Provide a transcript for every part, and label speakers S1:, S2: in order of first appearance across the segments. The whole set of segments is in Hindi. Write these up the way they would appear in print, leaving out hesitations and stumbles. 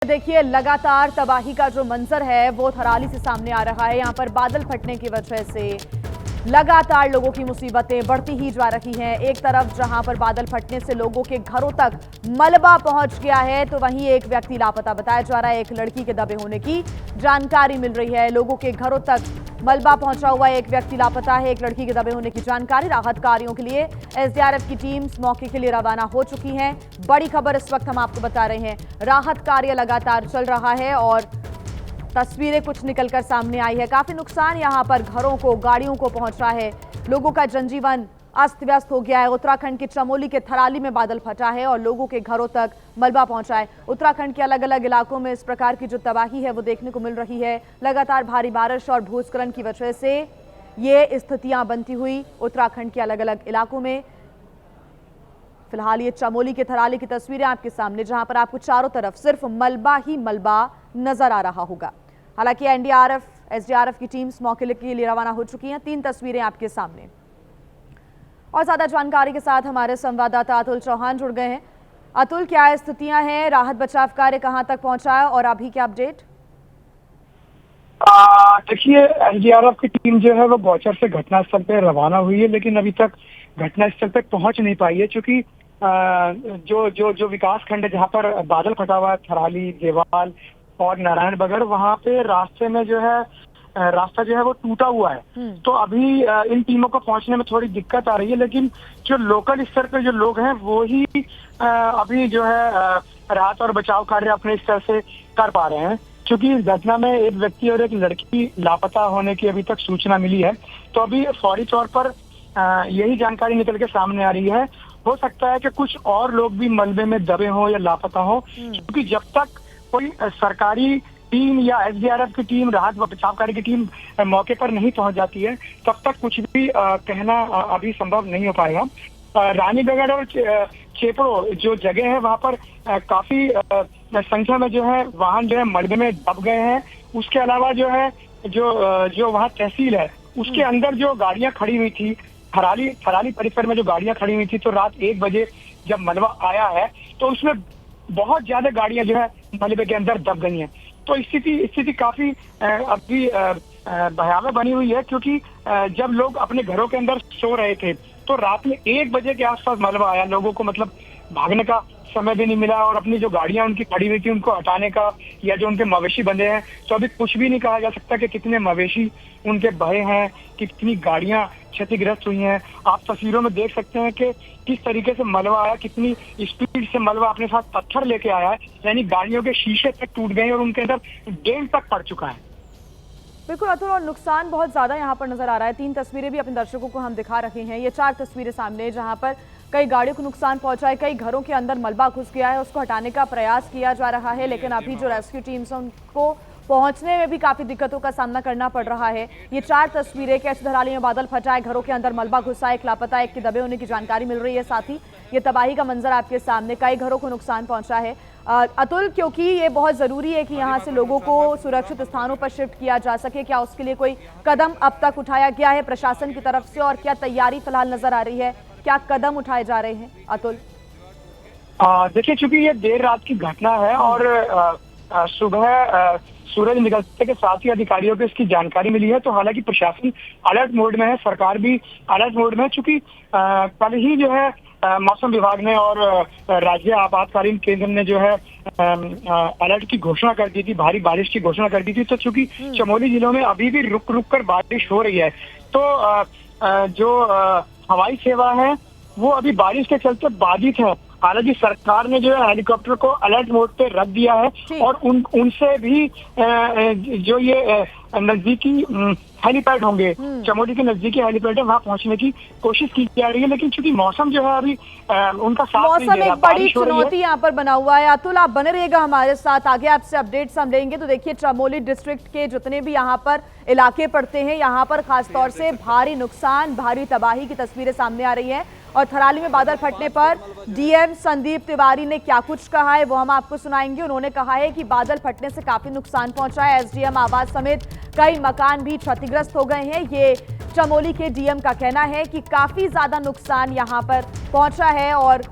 S1: देखिए लगातार तबाही का जो मंजर है वो थराली से सामने आ रहा है। यहाँ पर बादल फटने की वजह से लगातार लोगों की मुसीबतें बढ़ती ही जा रही हैं। एक तरफ जहां पर बादल फटने से लोगों के घरों तक मलबा पहुंच गया है, तो वहीं एक व्यक्ति लापता बताया जा रहा है। एक लड़की के दबे होने की जानकारी मिल रही है। लोगों के घरों तक मलबा पहुंचा हुआ है, एक व्यक्ति लापता है, एक लड़की के दबे होने की जानकारी। राहत कार्यों के लिए एसडीआरएफ की टीम्स मौके के लिए रवाना हो चुकी हैं। बड़ी खबर इस वक्त हम आपको बता रहे हैं, राहत कार्य लगातार चल रहा है और तस्वीरें कुछ निकलकर सामने आई है। काफी नुकसान यहां पर घरों को, गाड़ियों को पहुंचा है। लोगों का जनजीवन अस्त व्यस्त हो गया है। उत्तराखंड के चमोली के थराली में बादल फटा है और लोगों के घरों तक मलबा पहुंचा है। उत्तराखंड के अलग अलग इलाकों में इस प्रकार की जो तबाही है वो देखने को मिल रही है। लगातार भारी बारिश और भूस्खलन की वजह से ये स्थितियां बनती हुई उत्तराखंड के अलग अलग इलाकों में। फिलहाल ये चमोली के थराली की तस्वीरें आपके सामने, जहां पर आपको चारों तरफ सिर्फ मलबा ही मलबा नजर आ रहा होगा। हालांकि एनडीआरएफ, एसडीआरएफ की टीम्स मौके के लिए रवाना हो चुकी हैं। 3 तस्वीरें आपके सामने और ज्यादा जानकारी के साथ हमारे संवाददाता अतुल चौहान जुड़ गए हैं। अतुल, क्या स्थितियां हैं? राहत बचाव कार्य कहां तक पहुंचा है और अभी क्या अपडेट?
S2: देखिए, एनडीआरएफ की टीम जो है वो गौचर से घटनास्थल पे रवाना हुई है, लेकिन अभी तक घटनास्थल पे पहुंच नहीं पाई है, क्योंकि जो जो जो विकास खंड है जहाँ पर बादल फटा हुआ है, थराली, देवाल और नारायण बगड़, वहाँ पे रास्ते में जो है रास्ता जो है वो टूटा हुआ है। तो अभी इन टीमों को पहुंचने में थोड़ी दिक्कत आ रही है, लेकिन जो लोकल स्तर पे जो लोग हैं वो ही अभी जो है राहत और बचाव कार्य अपने स्तर से कर पा रहे हैं, क्योंकि इस घटना में एक व्यक्ति और एक लड़की लापता होने की अभी तक सूचना मिली है। तो अभी फौरी तौर पर यही जानकारी निकल के सामने आ रही है। हो सकता है कि कुछ और लोग भी मलबे में दबे हों या लापता हों, क्योंकि जब तक कोई सरकारी टीम या एसडीआरएफ की टीम, राहत व बचाव कार्य की टीम मौके पर नहीं पहुंच जाती है, तब तक कुछ भी कहना अभी संभव नहीं हो पाएगा। रानीगढ़ और चेपड़ो जो जगह है वहां पर काफी संख्या में जो है वाहन जो है मलबे में दब गए हैं। उसके अलावा जो है जो वहाँ तहसील है उसके अंदर जो गाड़ियां खड़ी हुई थी, थराली परिसर में जो गाड़ियां खड़ी हुई थी, तो रात 1 बजे जब मलबा आया है तो उसमें बहुत ज्यादा गाड़ियां जो है मलबे के अंदर दब गई हैं। तो स्थिति काफी अभी भयावह बनी हुई है, क्योंकि जब लोग अपने घरों के अंदर सो रहे थे तो रात में 1 बजे के आसपास मलबा आया। लोगों को मतलब भागने का समय भी नहीं मिला और अपनी जो गाड़ियां उनकी खड़ी हुई थी उनको हटाने का, या जो उनके मवेशी बंधे हैं, तो अभी कुछ भी नहीं कहा जा सकता कि कितने मवेशी उनके बहे हैं, कितनी गाड़ियां क्षतिग्रस्त हुई हैं। आप तस्वीरों में देख सकते हैं कि किस तरीके से मलबा आया, कितनी स्पीड से मलबा अपने साथ पत्थर लेके आया है, यानी गाड़ियों के शीशे तक टूट गए और उनके अंदर डेंट तक पड़ चुका है।
S1: बिल्कुल अतुल, और नुकसान बहुत ज्यादा यहाँ पर नजर आ रहा है। 3 तस्वीरें भी अपने दर्शकों को हम दिखा रहे हैं। ये 4 तस्वीरें सामने, जहाँ पर कई गाड़ियों को नुकसान पहुंचा है, कई घरों के अंदर मलबा घुस गया है, उसको हटाने का प्रयास किया जा रहा है, लेकिन अभी जो रेस्क्यू टीम्स हैं उनको पहुंचने में भी काफी दिक्कतों का सामना करना पड़ रहा है। ये 4 तस्वीरें, कैसे धराली में बादल फटा है, घरों के अंदर मलबा घुसा है, एक लापता, एक के दबे होने की जानकारी मिल रही है। साथ ही ये तबाही का मंजर आपके सामने, कई घरों को नुकसान पहुंचा है। अतुल, क्योंकि ये बहुत जरूरी है कि यहाँ से लोगों को सुरक्षित स्थानों पर शिफ्ट किया जा सके, क्या उसके लिए कोई कदम अब तक उठाया गया है प्रशासन की तरफ से, और क्या तैयारी फिलहाल नजर आ रही है, क्या कदम उठाए जा रहे हैं अतुल?
S2: देखिए, चूंकि ये देर रात की घटना है और सुबह सूरज निकलने के साथ ही अधिकारियों को इसकी जानकारी मिली है, तो हालांकि प्रशासन अलर्ट मोड में है, सरकार भी अलर्ट मोड में है, चूंकि कल ही जो है मौसम विभाग ने और राज्य आपातकालीन केंद्र ने जो है अलर्ट की घोषणा कर दी थी, भारी बारिश की घोषणा कर दी थी। तो चूंकि चमोली जिलों में अभी भी रुक रुक कर बारिश हो रही है, तो जो हवाई सेवा है वो अभी बारिश के चलते बाधित है। हालांकि सरकार ने जो है हेलीकॉप्टर को अलर्ट मोड पे रख दिया है और उनसे भी जो ये नजदीकी हेलीपैड होंगे, चमोली के नजदीकी हेलीपैड है, वहाँ पहुंचने की कोशिश की जा रही है, लेकिन चूंकि मौसम जो है अभी उनका साथ नहीं दे रहा,
S1: मौसम एक बड़ी चुनौती यहाँ पर बना हुआ है। अतुल, आप बने रहिएगा हमारे साथ, आगे आपसे अपडेट्स हम लेंगे। तो देखिए, चमोली डिस्ट्रिक्ट के जितने भी यहाँ पर इलाके पड़ते हैं, यहाँ पर खासतौर से भारी नुकसान, भारी तबाही की तस्वीरें सामने आ रही है। और थराली में बादल फटने पर डीएम संदीप तिवारी ने क्या कुछ कहा है वो हम आपको सुनाएंगे। उन्होंने कहा है कि बादल फटने से काफी नुकसान पहुंचा है, एसडीएम आवास समेत कई मकान भी क्षतिग्रस्त हो गए हैं। ये चमोली के डीएम का कहना है कि काफी ज्यादा नुकसान यहां पर पहुंचा है और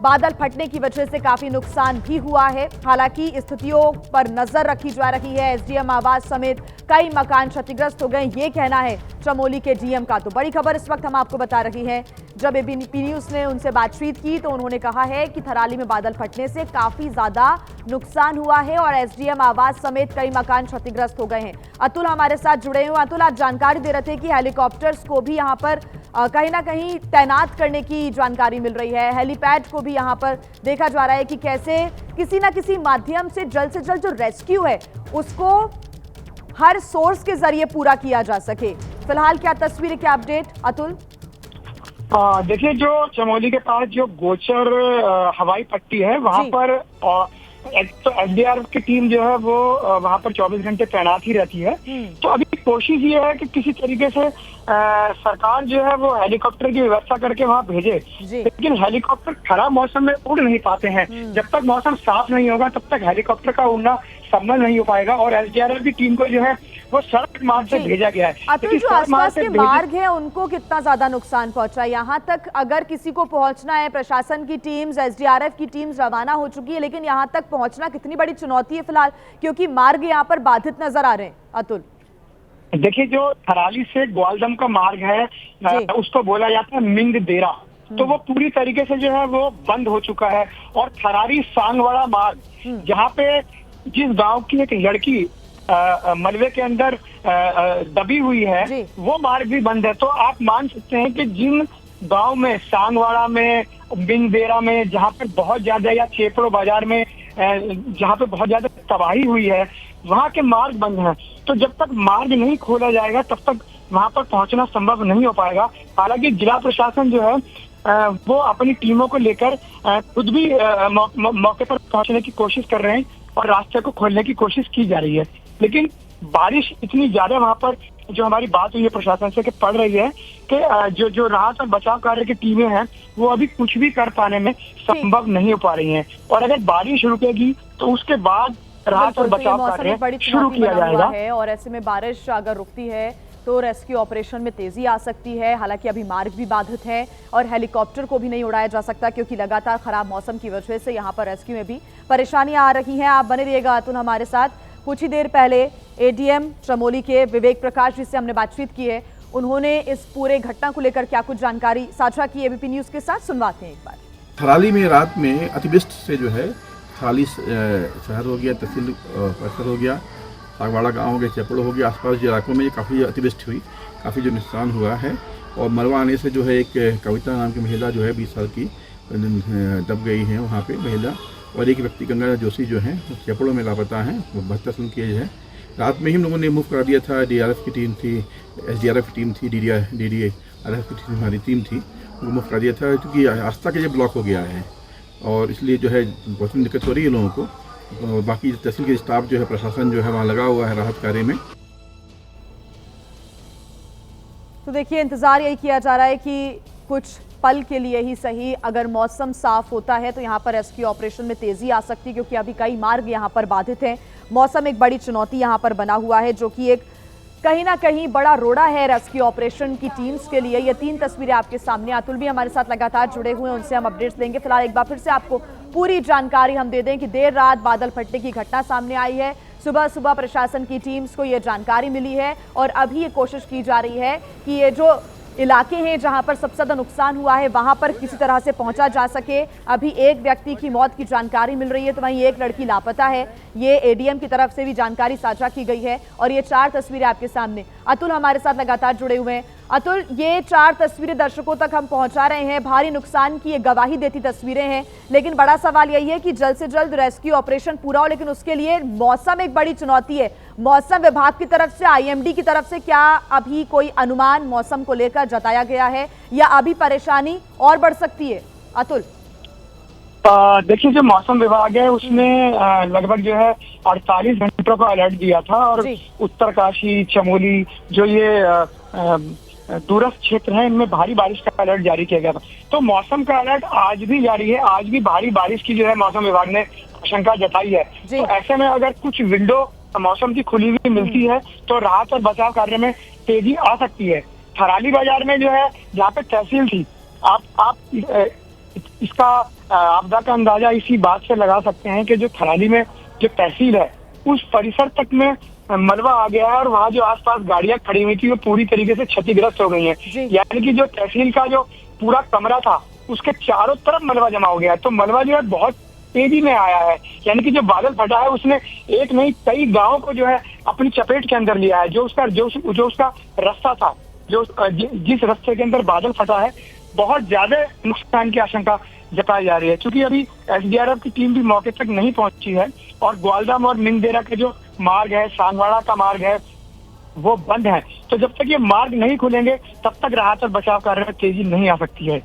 S1: बादल फटने की वजह से काफी नुकसान भी हुआ है। हालांकि स्थितियों पर नजर रखी जा रही है। एसडीएम आवास समेत कई मकान क्षतिग्रस्त हो गए, ये कहना है चमोली के डीएम का। तो बड़ी खबर इस वक्त हम आपको बता रही हैं। जब एबीपी न्यूज ने उनसे बातचीत की तो उन्होंने कहा है कि थराली में बादल फटने से काफी ज्यादा नुकसान हुआ है और एसडीएम आवास समेत कई मकान क्षतिग्रस्त हो गए हैं। अतुल हमारे साथ जुड़े हुए। अतुल, आप जानकारी दे रहे थे कि हेलीकॉप्टर्स को भी यहाँ पर कहीं ना कहीं तैनात करने की जानकारी मिल रही है। हेलीपैड को भी यहाँ पर देखा जा रहा है कि कैसे किसी ना किसी माध्यम से जल्द जो रेस्क्यू है उसको हर सोर्स के जरिए पूरा किया जा सके। फिलहाल क्या तस्वीर, क्या अपडेट अतुल?
S2: देखिए, जो चमोली के पास जो गोचर हवाई पट्टी है वहां पर तो एसडीआरएफ की टीम जो है वो वहां पर 24 घंटे तैनात ही रहती है। तो अभी कोशिश ये है कि किसी तरीके से सरकार जो है वो हेलीकॉप्टर की व्यवस्था करके वहां भेजे, लेकिन हेलीकॉप्टर खराब मौसम में उड़ नहीं पाते हैं। जब तक मौसम साफ नहीं होगा तब तक हेलीकॉप्टर का उड़ना संभव नहीं हो पाएगा और एसडीआरएफ की टीम को जो है वो सड़क मार्ग से भेजा गया है।
S1: अतुल, जो आसपास के मार्ग है उनको कितना ज्यादा नुकसान पहुंचा? यहाँ तक अगर किसी को पहुंचना है, प्रशासन की टीम्स, एसडीआरएफ की टीम्स रवाना हो चुकी है, लेकिन यहाँ तक पहुंचना कितनी बड़ी चुनौती है फिलहाल, क्योंकि मार्ग यहाँ पर बाधित नजर आ रहे हैं? अतुल,
S2: देखिए, जो थराली से ग्वालदम का मार्ग है उसको बोला जाता है मिंग देरा, तो वो पूरी तरीके से जो है वो बंद हो चुका है। और थराली सांगवाड़ा मार्ग, जहाँ पे जिस गांव की एक लड़की मलबे के अंदर दबी हुई है, वो मार्ग भी बंद है। तो आप मान सकते हैं कि जिन गांव में, सांगवाड़ा में, बिंगदेरा में, जहाँ पर बहुत ज्यादा, या चेपड़ो बाजार में जहाँ पे बहुत ज्यादा तबाही हुई है, वहाँ के मार्ग बंद हैं। तो जब तक मार्ग नहीं खोला जाएगा तब तक वहाँ पर पहुंचना संभव नहीं हो पाएगा। हालांकि जिला प्रशासन जो है वो अपनी टीमों को लेकर खुद भी मौके पर पहुंचने की कोशिश कर रहे हैं और रास्ते को खोलने की कोशिश की जा रही है। लेकिन बारिश इतनी ज्यादा वहाँ पर, जो हमारी बात हुई है प्रशासन से, कि पड़ रही है कि जो राहत और बचाव कार्य की टीमें हैं वो अभी कुछ भी कर पाने में संभव नहीं हो पा रही हैं। और अगर बारिश रुकेगी तो उसके बाद राहत और बचाव कार्य शुरू किया जाएगा।
S1: और ऐसे में बारिश अगर रुकती है तो रेस्क्यू ऑपरेशन में तेजी आ सकती है। हालांकि अभी मार्ग भी बाधित है और हेलीकॉप्टर को भी नहीं उड़ाया जा सकता, क्योंकि लगातार खराब मौसम की वजह से यहाँ पर रेस्क्यू में भी परेशानियां आ रही हैं। आप बने रहिएगा अतुल हमारे साथ। कुछ ही देर पहले एडीएम चमोली के विवेक प्रकाश, जिससे हमने बातचीत की है, उन्होंने इस पूरे घटना को लेकर क्या कुछ जानकारी साझा की एबीपी न्यूज के साथ, सुनवाते हैं एक बार।
S3: थराली में रात में अतिवृष्टि से जो है थराली शहर हो गया, तहसील परिसर हो गया, सागवाड़ा गाँव हो गया, चेपड़ो हो गया, आसपास के इलाकों में काफ़ी अतिवृष्टि हुई, काफ़ी जो नुकसान हुआ है। और मलबा आने से जो है एक कविता नाम की महिला जो है 20 साल की दब गई है वहाँ पे महिला, और एक व्यक्ति गंगा जोशी जो है चेपड़ों में लापता हैं, वो 72 साल की एज है। रात में ही हम लोगों ने मूव करा दिया था। डीआरएफ की टीम थी, एसडीआरएफ की टीम थी, डीडीआरएफ की टीम, हमारी टीम थी, वो मूव करा दिया था, क्योंकि रास्ता के लिए ब्लॉक हो गया है और इसलिए जो है बहुत दिक्कत हो रही है लोगों को। और बाकी तहसील के स्टाफ जो है, प्रशासन जो है वहाँ लगा हुआ है राहत कार्य में।
S1: तो देखिए, इंतजार यही किया जा रहा है कि कुछ पल के लिए ही सही, अगर मौसम साफ होता है तो यहाँ पर रेस्क्यू ऑपरेशन में तेजी आ सकती है, क्योंकि अभी कई मार्ग यहाँ पर बाधित हैं। मौसम एक बड़ी चुनौती यहाँ पर बना हुआ है, जो कि एक कहीं ना कहीं बड़ा रोड़ा है रेस्क्यू ऑपरेशन की टीम्स के लिए। ये 3 तस्वीरें आपके सामने। अतुल भी हमारे साथ लगातार जुड़े हुए हैं, उनसे हम अपडेट्स देंगे। फिलहाल एक बार फिर से आपको पूरी जानकारी हम दे दें कि देर रात बादल फटने की घटना सामने आई है। सुबह प्रशासन की टीम्स को ये जानकारी मिली है और अभी ये कोशिश की जा रही है कि ये जो इलाके हैं जहां पर सबसे ज्यादा नुकसान हुआ है वहां पर किसी तरह से पहुंचा जा सके। अभी एक व्यक्ति की मौत की जानकारी मिल रही है, तो वहीं एक लड़की लापता है। ये एडीएम की तरफ से भी जानकारी साझा की गई है और ये 4 तस्वीरें आपके सामने। अतुल हमारे साथ लगातार जुड़े हुए हैं। अतुल, ये 4 तस्वीरें दर्शकों तक हम पहुंचा रहे हैं। भारी नुकसान की ये गवाही देती तस्वीरें हैं, लेकिन बड़ा सवाल यही है कि जल्द से जल्द रेस्क्यू ऑपरेशन पूरा हो, लेकिन उसके लिए मौसम एक बड़ी चुनौती है। मौसम विभाग की तरफ से, आईएमडी की तरफ से क्या अभी कोई अनुमान मौसम को लेकर जताया गया है, या अभी परेशानी और बढ़ सकती है? अतुल,
S2: देखिए, जो मौसम विभाग है उसने लगभग जो है 48 घंटों का अलर्ट दिया था और उत्तरकाशी, चमोली, जो ये दूरस्थ क्षेत्र है, इनमें भारी बारिश का अलर्ट जारी किया गया था। तो मौसम का अलर्ट आज भी जारी है। आज भी भारी बारिश की जो है मौसम विभाग ने आशंका जताई है। तो ऐसे में अगर कुछ विंडो मौसम की खुली हुई मिलती है तो राहत और बचाव कार्य में तेजी आ सकती है। थराली बाजार में जो है, जहाँ पे तहसील थी, आप इसका आपदा का अंदाजा इसी बात से लगा सकते हैं कि जो थराली में जो तहसील है उस परिसर तक में मलबा आ गया है और वहाँ जो आसपास गाड़ियां खड़ी हुई थी वो पूरी तरीके से क्षतिग्रस्त हो गई हैं। यानी कि जो तहसील का जो पूरा कमरा था उसके चारों तरफ मलबा जमा हो गया है। तो मलबा जो है बहुत तेजी में आया है, यानी कि जो बादल फटा है उसने एक नहीं कई गांवों को जो है अपनी चपेट के अंदर लिया है। जो उसका रास्ता था, जिस रास्ते के अंदर बादल फटा है, बहुत ज्यादा नुकसान की आशंका जताई जा रही है। क्योंकि अभी एसडीआरएफ की टीम भी मौके तक नहीं पहुंची है और ग्वालदम और मिंगदेरा के जो मार्ग है, सांगवाड़ा का मार्ग है, वो बंद है। तो जब तक ये मार्ग नहीं खुलेंगे तब तक राहत और बचाव कार्य में तेजी नहीं आ सकती है।